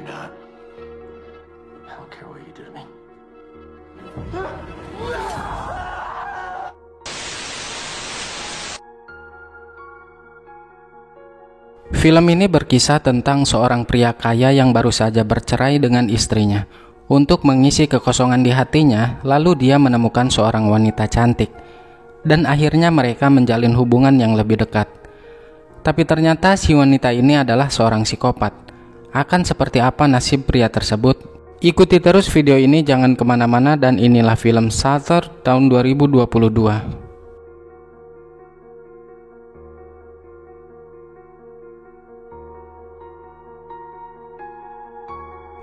not. I don't care what you do to me. Film ini berkisah tentang seorang pria kaya yang baru saja bercerai dengan istrinya. Untuk mengisi kekosongan di hatinya, lalu dia menemukan seorang wanita cantik. Dan akhirnya mereka menjalin hubungan yang lebih dekat. Tapi ternyata si wanita ini adalah seorang psikopat. Akan seperti apa nasib pria tersebut? Ikuti terus video ini, jangan kemana-mana, dan inilah film Shutter tahun 2022.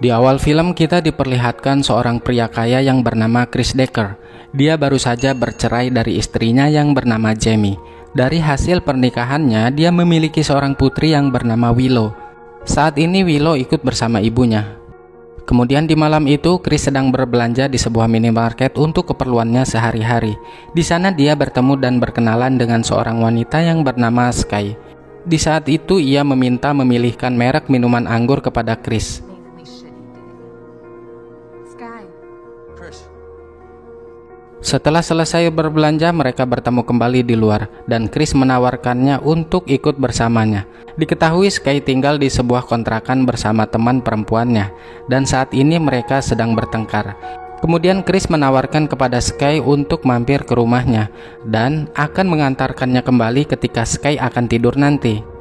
Di awal film kita diperlihatkan seorang pria kaya yang bernama Chris Decker. Dia baru saja bercerai dari istrinya yang bernama Jamie. Dari hasil pernikahannya, dia memiliki seorang putri yang bernama Willow. Saat ini Willow ikut bersama ibunya. Kemudian di malam itu, Chris sedang berbelanja di sebuah minimarket untuk keperluannya sehari-hari. Di sana dia bertemu dan berkenalan dengan seorang wanita yang bernama Sky. Di saat itu ia meminta memilihkan merek minuman anggur kepada Chris. Setelah selesai berbelanja, mereka bertemu kembali di luar dan Chris menawarkannya untuk ikut bersamanya. Diketahui Sky tinggal di sebuah kontrakan bersama teman perempuannya dan saat ini mereka sedang bertengkar. Kemudian Chris menawarkan kepada Sky untuk mampir ke rumahnya dan akan mengantarkannya kembali ketika Sky akan tidur nanti.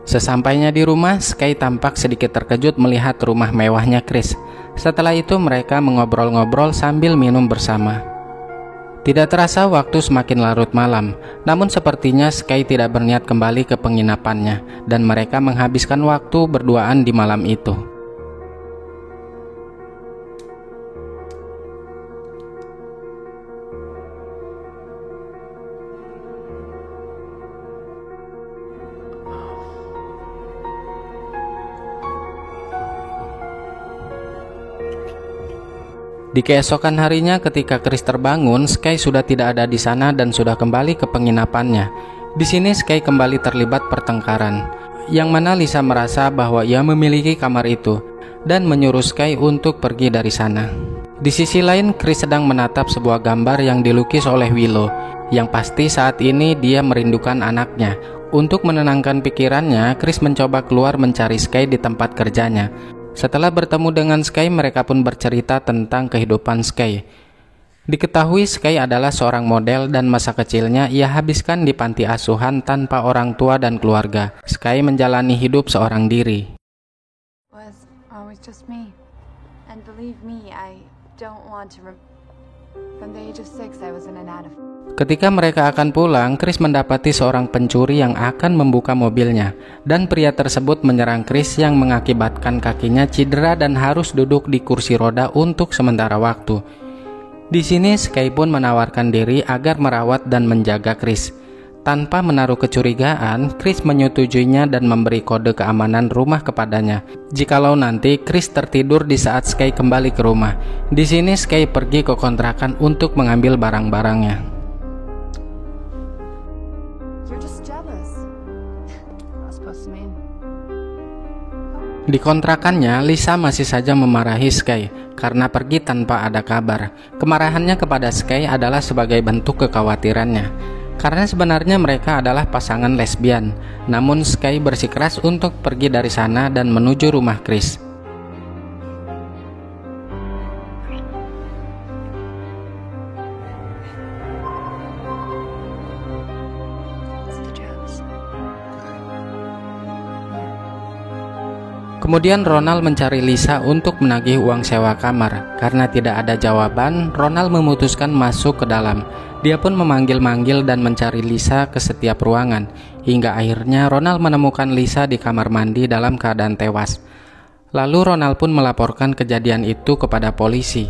Sesampainya di rumah, Sky tampak sedikit terkejut melihat rumah mewahnya Chris. Setelah itu mereka mengobrol-ngobrol sambil minum bersama. Tidak terasa waktu semakin larut malam, namun sepertinya Sky tidak berniat kembali ke penginapannya dan mereka menghabiskan waktu berduaan di malam itu. Di keesokan harinya ketika Chris terbangun, Sky sudah tidak ada di sana dan sudah kembali ke penginapannya. Di sini Sky kembali terlibat pertengkaran, yang mana Lisa merasa bahwa ia memiliki kamar itu dan menyuruh Sky untuk pergi dari sana. Di sisi lain, Chris sedang menatap sebuah gambar yang dilukis oleh Willow. Yang pasti saat ini dia merindukan anaknya. Untuk menenangkan pikirannya, Chris mencoba keluar mencari Sky di tempat kerjanya. Setelah bertemu dengan Sky, mereka pun bercerita tentang kehidupan Sky. Diketahui Sky adalah seorang model dan masa kecilnya ia habiskan di panti asuhan tanpa orang tua dan keluarga. Sky menjalani hidup seorang diri. Ketika mereka akan pulang, Chris mendapati seorang pencuri yang akan membuka mobilnya dan pria tersebut menyerang Chris yang mengakibatkan kakinya cedera dan harus duduk di kursi roda untuk sementara waktu. Di sini Sky pun menawarkan diri agar merawat dan menjaga Chris. Tanpa menaruh kecurigaan, Chris menyetujuinya dan memberi kode keamanan rumah kepadanya. Jikalau nanti Chris tertidur di saat Sky kembali ke rumah. Di sini Sky pergi ke kontrakan untuk mengambil barang-barangnya. Di kontrakannya, Lisa masih saja memarahi Sky karena pergi tanpa ada kabar. Kemarahannya kepada Sky adalah sebagai bentuk kekhawatirannya, karena sebenarnya mereka adalah pasangan lesbian. Namun Sky bersikeras untuk pergi dari sana dan menuju rumah Chris. Kemudian Ronald mencari Lisa untuk menagih uang sewa kamar. Karena tidak ada jawaban, Ronald memutuskan masuk ke dalam. Dia pun memanggil-manggil dan mencari Lisa ke setiap ruangan. Hingga akhirnya Ronald menemukan Lisa di kamar mandi dalam keadaan tewas. Lalu Ronald pun melaporkan kejadian itu kepada polisi.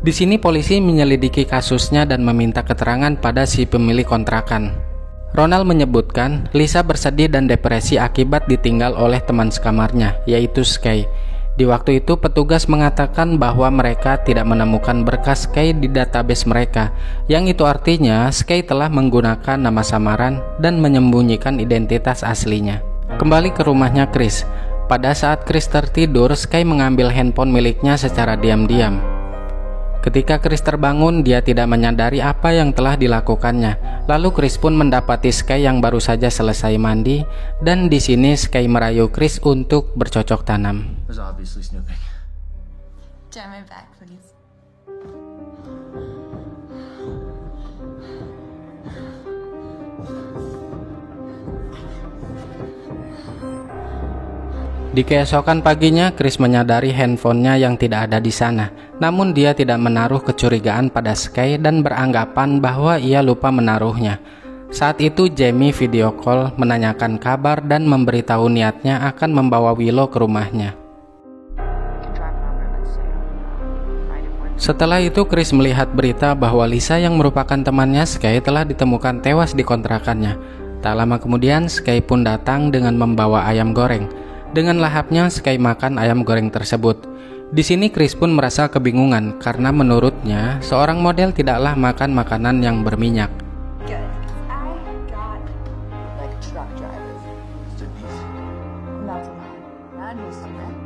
Di sini polisi menyelidiki kasusnya dan meminta keterangan pada si pemilik kontrakan. Ronald menyebutkan Lisa bersedih dan depresi akibat ditinggal oleh teman sekamarnya, yaitu Sky. Di waktu itu petugas mengatakan bahwa mereka tidak menemukan berkas Sky di database mereka, yang itu artinya Sky telah menggunakan nama samaran dan menyembunyikan identitas aslinya. Kembali ke rumahnya Chris. Pada saat Chris tertidur, Sky mengambil handphone miliknya secara diam-diam. Ketika Chris terbangun, dia tidak menyadari apa yang telah dilakukannya. Lalu Chris pun mendapati Sky yang baru saja selesai mandi, dan di sini Sky merayu Chris untuk bercocok tanam. Was obviously snooping. Turn my back, please. Di keesokan paginya, Chris menyadari handphonenya yang tidak ada di sana. Namun dia tidak menaruh kecurigaan pada Sky dan beranggapan bahwa ia lupa menaruhnya. Saat itu Jamie video call menanyakan kabar dan memberitahu niatnya akan membawa Willow ke rumahnya. Setelah itu Chris melihat berita bahwa Lisa yang merupakan temannya Sky telah ditemukan tewas di kontrakannya. Tak lama kemudian Sky pun datang dengan membawa ayam goreng. Dengan lahapnya Sky makan ayam goreng tersebut. Di sini Chris pun merasa kebingungan karena menurutnya seorang model tidaklah makan makanan yang berminyak. Good. I got like truck drivers. Not a lot. Not used to it.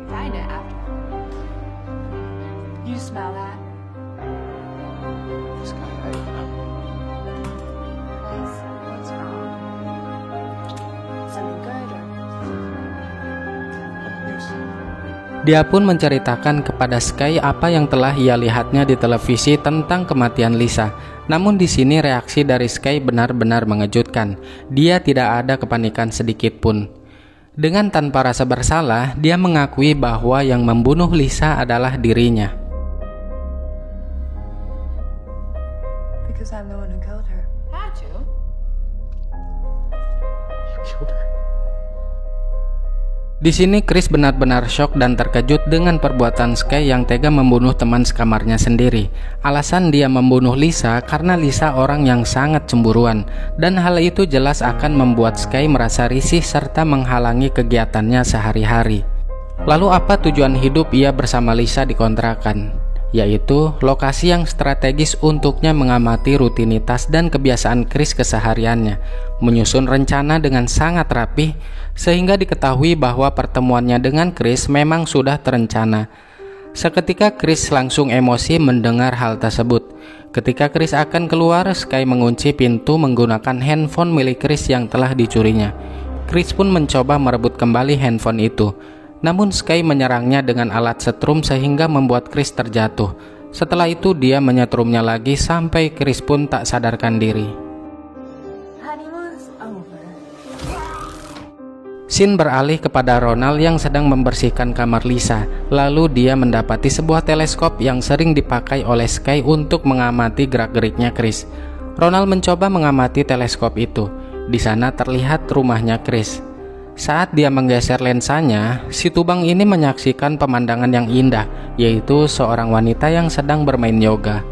Kinda after. You smell that? What's wrong? Something good or? Dia pun menceritakan kepada Sky apa yang telah ia lihatnya di televisi tentang kematian Lisa. Namun di sini reaksi dari Sky benar-benar mengejutkan. Dia tidak ada kepanikan sedikit pun. Dengan tanpa rasa bersalah, dia mengakui bahwa yang membunuh Lisa adalah dirinya. Because I'm the one who killed her. Had to. You killed her? Di sini Chris benar-benar syok dan terkejut dengan perbuatan Sky yang tega membunuh teman sekamarnya sendiri. Alasan dia membunuh Lisa karena Lisa orang yang sangat cemburuan, dan hal itu jelas akan membuat Sky merasa risih serta menghalangi kegiatannya sehari-hari. Lalu apa tujuan hidup ia bersama Lisa di kontrakan? Yaitu lokasi yang strategis untuknya mengamati rutinitas dan kebiasaan Chris kesehariannya, menyusun rencana dengan sangat rapih sehingga diketahui bahwa pertemuannya dengan Chris memang sudah terencana. Seketika Chris langsung emosi mendengar hal tersebut. Ketika Chris akan keluar, Sky mengunci pintu menggunakan handphone milik Chris yang telah dicurinya. Chris pun mencoba merebut kembali handphone itu. Namun Sky menyerangnya dengan alat setrum sehingga membuat Chris terjatuh. Setelah itu dia menyetrumnya lagi sampai Chris pun tak sadarkan diri. Honeymoon's over. Scene beralih kepada Ronald yang sedang membersihkan kamar Lisa. Lalu dia mendapati sebuah teleskop yang sering dipakai oleh Sky untuk mengamati gerak-geriknya Chris. Ronald mencoba mengamati teleskop itu. Di sana terlihat rumahnya Chris. Saat dia menggeser lensanya, si tubang ini menyaksikan pemandangan yang indah, yaitu seorang wanita yang sedang bermain yoga.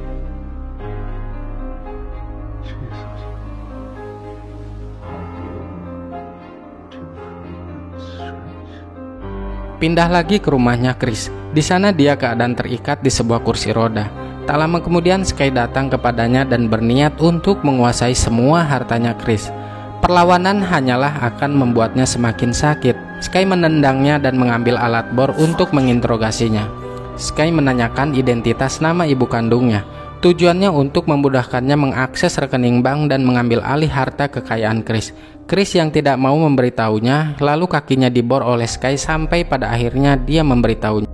Pindah lagi ke rumahnya Chris. Di sana dia keadaan terikat di sebuah kursi roda. Tak lama kemudian Sky datang kepadanya dan berniat untuk menguasai semua hartanya Chris. Perlawanan hanyalah akan membuatnya semakin sakit. Sky menendangnya dan mengambil alat bor untuk menginterogasinya. Sky menanyakan identitas nama ibu kandungnya. Tujuannya untuk memudahkannya mengakses rekening bank dan mengambil alih harta kekayaan Chris. Chris yang tidak mau memberitahunya, lalu kakinya dibor oleh Sky sampai pada akhirnya dia memberitahunya.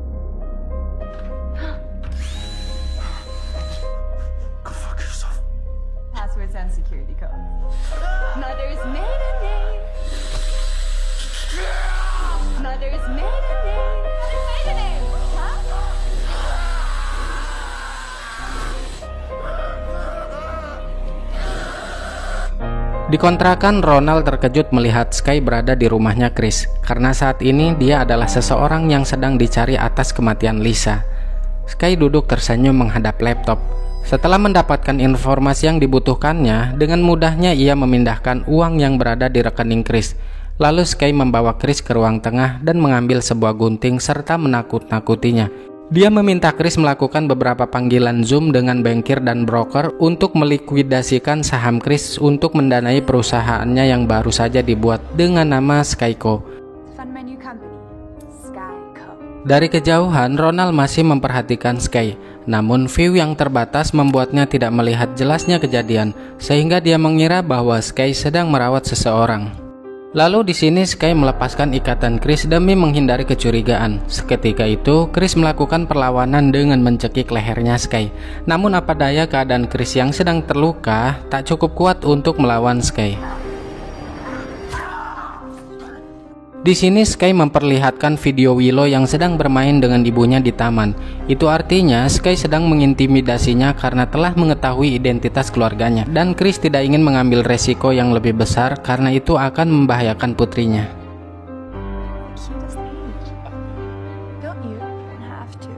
Go fuck yourself. Passwords and security code. Mother's maiden name. Mother's maiden name. Mother's maiden name. Huh? Di kontrakan, Ronald terkejut melihat Sky berada di rumahnya Chris, karena saat ini dia adalah seseorang yang sedang dicari atas kematian Lisa. Sky duduk tersenyum menghadap laptop. Setelah mendapatkan informasi yang dibutuhkannya, dengan mudahnya ia memindahkan uang yang berada di rekening Chris. Lalu Sky membawa Chris ke ruang tengah dan mengambil sebuah gunting serta menakut-nakutinya. Dia meminta Chris melakukan beberapa panggilan Zoom dengan bankir dan broker untuk melikuidasikan saham Chris untuk mendanai perusahaannya yang baru saja dibuat dengan nama Skyco. Fund my new company, Skyco. Dari kejauhan, Ronald masih memperhatikan Sky. Namun view yang terbatas membuatnya tidak melihat jelasnya kejadian, sehingga dia mengira bahwa Sky sedang merawat seseorang. Lalu di sini Sky melepaskan ikatan Chris demi menghindari kecurigaan. Seketika itu, Chris melakukan perlawanan dengan mencekik lehernya Sky. Namun apa daya, keadaan Chris yang sedang terluka tak cukup kuat untuk melawan Sky. Di sini Sky memperlihatkan video Willow yang sedang bermain dengan ibunya di taman. Itu artinya Sky sedang mengintimidasinya karena telah mengetahui identitas keluarganya. Dan Chris tidak ingin mengambil resiko yang lebih besar karena itu akan membahayakan putrinya. Cutest age. Don't you have to?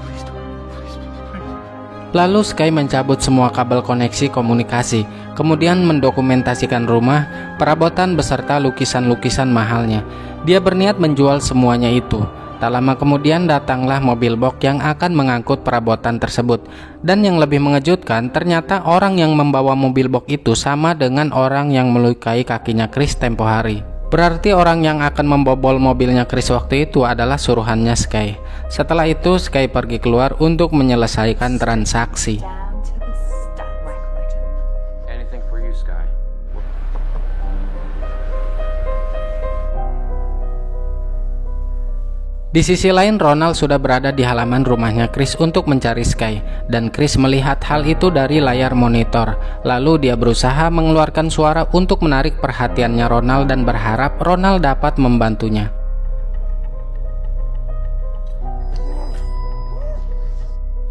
Please don't. Lalu Sky mencabut semua kabel koneksi komunikasi, kemudian mendokumentasikan rumah, perabotan beserta lukisan-lukisan mahalnya. Dia berniat menjual semuanya itu. Tak lama kemudian datanglah mobil box yang akan mengangkut perabotan tersebut. Dan yang lebih mengejutkan, ternyata orang yang membawa mobil box itu sama dengan orang yang melukai kakinya Chris tempo hari. Berarti orang yang akan membobol mobilnya Chris waktu itu adalah suruhannya Sky. Setelah itu Sky pergi keluar untuk menyelesaikan transaksi. Down to the stock market. Anything for you, Sky. Di sisi lain, Ronald sudah berada di halaman rumahnya Chris untuk mencari Sky, dan Chris melihat hal itu dari layar monitor. Lalu dia berusaha mengeluarkan suara untuk menarik perhatiannya Ronald dan berharap Ronald dapat membantunya.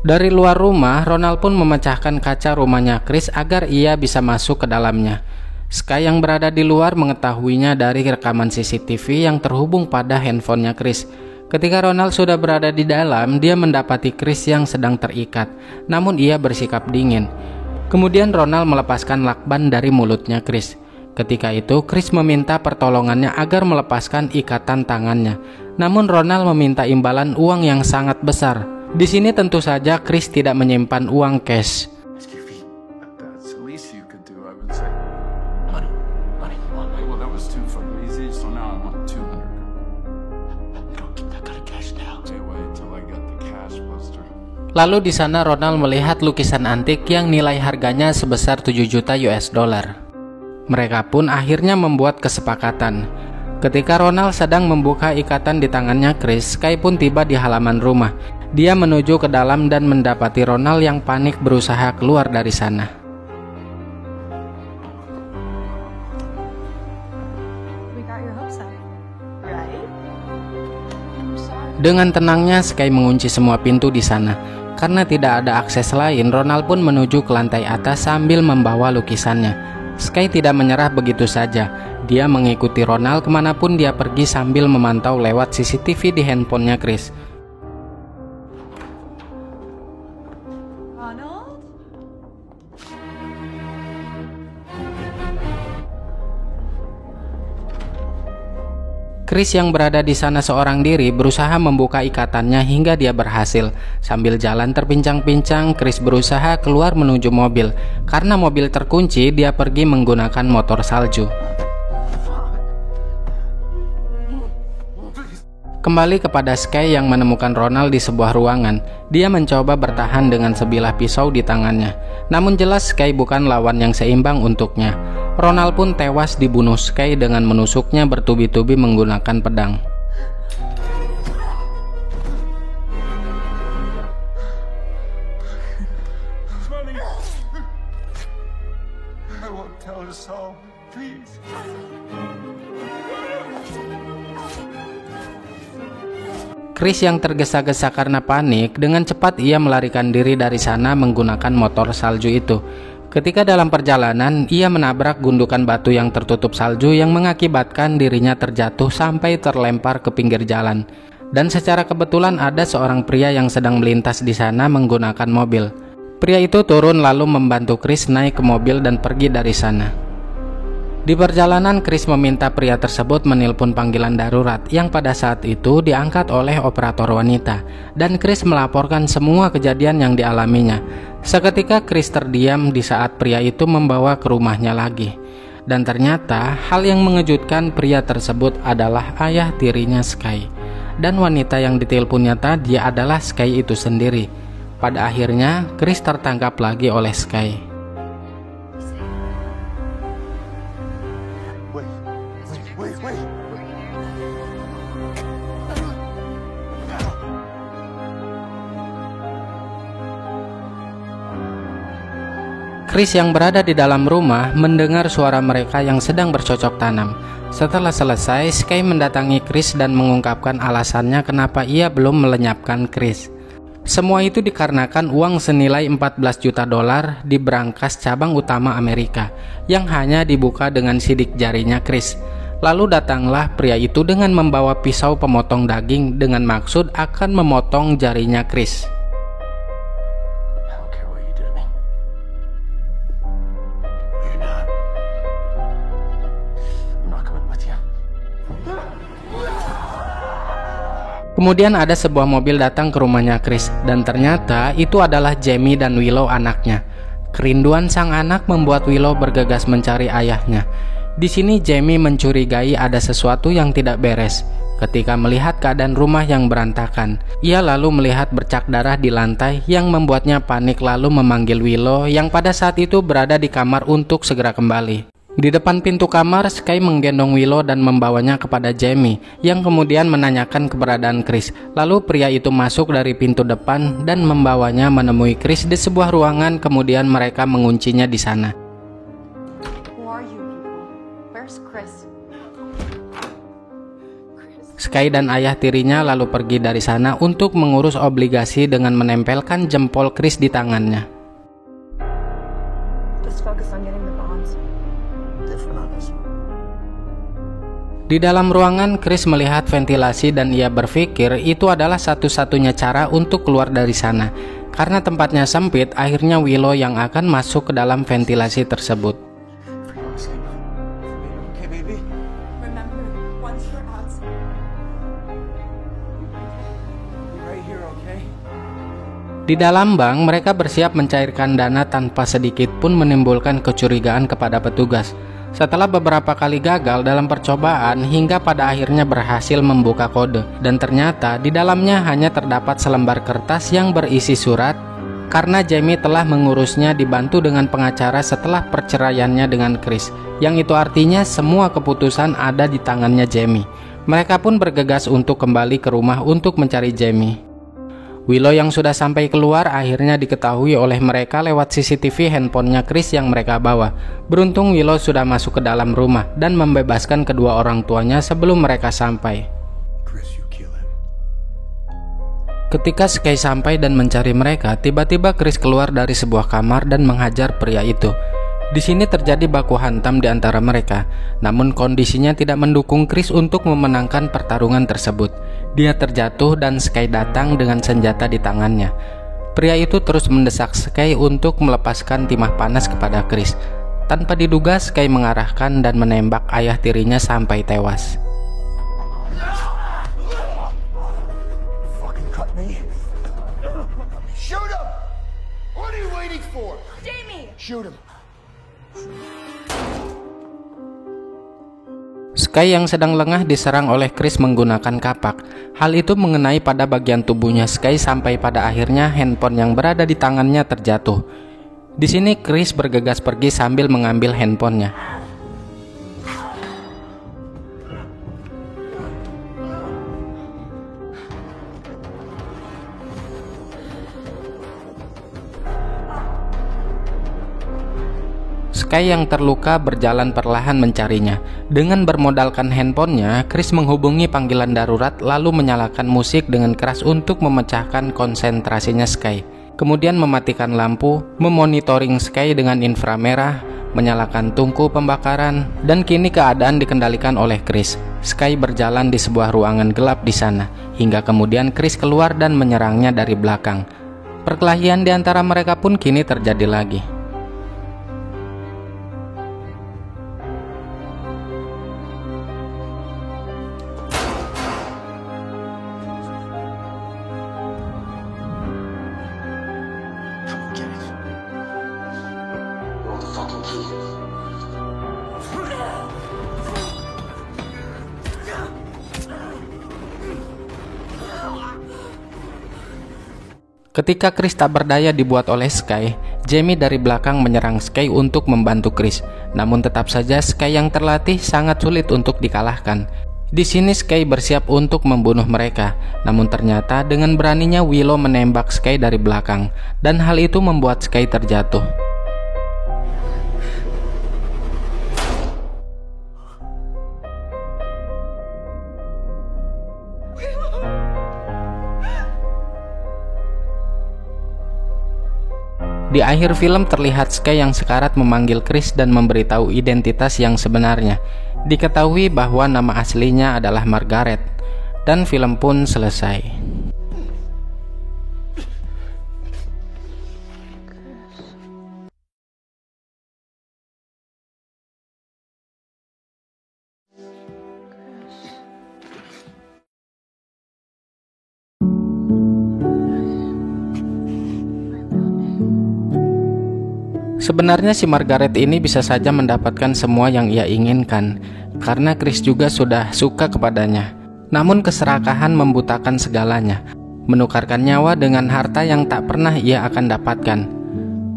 Dari luar rumah, Ronald pun memecahkan kaca rumahnya Chris agar ia bisa masuk ke dalamnya. Sky yang berada di luar mengetahuinya dari rekaman CCTV yang terhubung pada handphonenya Chris. Ketika Ronald sudah berada di dalam, dia mendapati Chris yang sedang terikat, namun ia bersikap dingin. Kemudian Ronald melepaskan lakban dari mulutnya Chris. Ketika itu, Chris meminta pertolongannya agar melepaskan ikatan tangannya. Namun Ronald meminta imbalan uang yang sangat besar. Di sini tentu saja Chris tidak menyimpan uang cash. Ask your feet. That's the least you could do, I would say. Money. Well, that was too fucking easy, so now I want 200. Don't keep that kind of cash now. Hey, wait till I get the cash, Buster. Lalu di sana Ronald melihat lukisan antik yang nilai harganya sebesar 7 juta US dollar. Mereka pun akhirnya membuat kesepakatan. Ketika Ronald sedang membuka ikatan di tangannya Chris, Sky pun tiba di halaman rumah. Dia menuju ke dalam dan mendapati Ronald yang panik berusaha keluar dari sana. We got your hopes up, right? I'm sorry. Dengan tenangnya Sky mengunci semua pintu di sana. Karena tidak ada akses lain, Ronald pun menuju ke lantai atas sambil membawa lukisannya. Sky tidak menyerah begitu saja. Dia mengikuti Ronald kemanapun dia pergi sambil memantau lewat CCTV di handphonenya Chris. Ronald? Chris yang berada di sana seorang diri berusaha membuka ikatannya hingga dia berhasil. Sambil jalan terpincang-pincang, Chris berusaha keluar menuju mobil. Karena mobil terkunci, dia pergi menggunakan motor salju. Kembali kepada Sky yang menemukan Ronald di sebuah ruangan. Dia mencoba bertahan dengan sebilah pisau di tangannya. Namun jelas Sky bukan lawan yang seimbang untuknya. Ronald pun tewas dibunuh Sky dengan menusuknya bertubi-tubi menggunakan pedang. Money. I won't tell her so. Please. Chris yang tergesa-gesa karena panik, dengan cepat ia melarikan diri dari sana menggunakan motor salju itu. Ketika dalam perjalanan, ia menabrak gundukan batu yang tertutup salju yang mengakibatkan dirinya terjatuh sampai terlempar ke pinggir jalan. Dan secara kebetulan ada seorang pria yang sedang melintas di sana menggunakan mobil. Pria itu turun lalu membantu Chris naik ke mobil dan pergi dari sana. Di perjalanan, Chris meminta pria tersebut menelpon panggilan darurat yang pada saat itu diangkat oleh operator wanita, dan Chris melaporkan semua kejadian yang dialaminya. Seketika Chris terdiam di saat pria itu membawa ke rumahnya lagi. Dan ternyata hal yang mengejutkan, pria tersebut adalah ayah tirinya Sky. Dan wanita yang diteleponnya tadi adalah Sky itu sendiri. Pada akhirnya Chris tertangkap lagi oleh Sky. Chris yang berada di dalam rumah mendengar suara mereka yang sedang bercocok tanam. Setelah selesai, Sky mendatangi Chris dan mengungkapkan alasannya kenapa ia belum melenyapkan Chris. Semua itu dikarenakan uang senilai 14 juta dolar di brankas cabang utama Amerika yang hanya dibuka dengan sidik jarinya Chris. Lalu datanglah pria itu dengan membawa pisau pemotong daging dengan maksud akan memotong jarinya Chris. Kemudian ada sebuah mobil datang ke rumahnya Chris, dan ternyata itu adalah Jamie dan Willow anaknya. Kerinduan sang anak membuat Willow bergegas mencari ayahnya. Di sini Jamie mencurigai ada sesuatu yang tidak beres. Ketika melihat keadaan rumah yang berantakan, ia lalu melihat bercak darah di lantai yang membuatnya panik, lalu memanggil Willow yang pada saat itu berada di kamar untuk segera kembali. Di depan pintu kamar, Sky menggendong Willow dan membawanya kepada Jamie, yang kemudian menanyakan keberadaan Chris. Lalu pria itu masuk dari pintu depan dan membawanya menemui Chris di sebuah ruangan, kemudian mereka menguncinya di sana. Sky dan ayah tirinya lalu pergi dari sana untuk mengurus obligasi dengan menempelkan jempol Chris di tangannya. Di dalam ruangan, Chris melihat ventilasi dan ia berpikir itu adalah satu-satunya cara untuk keluar dari sana. Karena tempatnya sempit, akhirnya Willow yang akan masuk ke dalam ventilasi tersebut. Di dalam bank, mereka bersiap mencairkan dana tanpa sedikit pun menimbulkan kecurigaan kepada petugas. Setelah beberapa kali gagal dalam percobaan hingga pada akhirnya berhasil membuka kode, dan ternyata di dalamnya hanya terdapat selembar kertas yang berisi surat karena Jamie telah mengurusnya dibantu dengan pengacara setelah perceraiannya dengan Chris, yang itu artinya semua keputusan ada di tangannya Jamie. Mereka pun bergegas untuk kembali ke rumah untuk mencari Jamie. Willow yang sudah sampai keluar akhirnya diketahui oleh mereka lewat CCTV handphonenya Chris yang mereka bawa. Beruntung Willow sudah masuk ke dalam rumah dan membebaskan kedua orang tuanya sebelum mereka sampai. Ketika Sky sampai dan mencari mereka, tiba-tiba Chris keluar dari sebuah kamar dan menghajar pria itu. Di sini terjadi baku hantam di antara mereka, namun kondisinya tidak mendukung Chris untuk memenangkan pertarungan tersebut. Dia terjatuh dan Sky datang dengan senjata di tangannya. Pria itu terus mendesak Sky untuk melepaskan timah panas kepada Chris. Tanpa diduga, Sky mengarahkan dan menembak ayah tirinya sampai tewas. Sky yang sedang lengah diserang oleh Chris menggunakan kapak. Hal itu mengenai pada bagian tubuhnya Sky sampai pada akhirnya handphone yang berada di tangannya terjatuh. Di sini Chris bergegas pergi sambil mengambil handphonenya. Sky yang terluka berjalan perlahan mencarinya. Dengan bermodalkan handphonenya, Chris menghubungi panggilan darurat lalu menyalakan musik dengan keras untuk memecahkan konsentrasinya Sky. Kemudian mematikan lampu, memonitoring Sky dengan inframerah, menyalakan tungku pembakaran, dan kini keadaan dikendalikan oleh Chris. Sky berjalan di sebuah ruangan gelap di sana, hingga kemudian Chris keluar dan menyerangnya dari belakang. Perkelahian di antara mereka pun kini terjadi lagi. Ketika Chris tak berdaya dibuat oleh Sky, Jamie dari belakang menyerang Sky untuk membantu Chris. Namun tetap saja Sky yang terlatih sangat sulit untuk dikalahkan. Di sini Sky bersiap untuk membunuh mereka. Namun ternyata dengan beraninya Willow menembak Sky dari belakang, dan hal itu membuat Sky terjatuh. Di akhir film terlihat Sky yang sekarat memanggil Chris dan memberitahu identitas yang sebenarnya. Diketahui bahwa nama aslinya adalah Margaret, dan film pun selesai. Sebenarnya si Margaret ini bisa saja mendapatkan semua yang ia inginkan, karena Chris juga sudah suka kepadanya. Namun keserakahan membutakan segalanya, menukarkan nyawa dengan harta yang tak pernah ia akan dapatkan.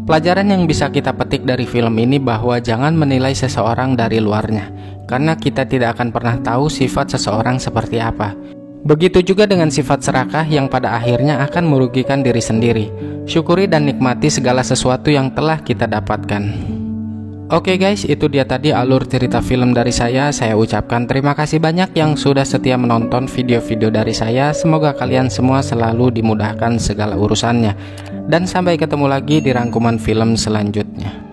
Pelajaran yang bisa kita petik dari film ini bahwa jangan menilai seseorang dari luarnya, karena kita tidak akan pernah tahu sifat seseorang seperti apa. Begitu juga dengan sifat serakah yang pada akhirnya akan merugikan diri sendiri. Syukuri dan nikmati segala sesuatu yang telah kita dapatkan. Oke guys, itu dia tadi alur cerita film dari saya. Saya ucapkan terima kasih banyak yang sudah setia menonton video-video dari saya. Semoga kalian semua selalu dimudahkan segala urusannya. Dan sampai ketemu lagi di rangkuman film selanjutnya.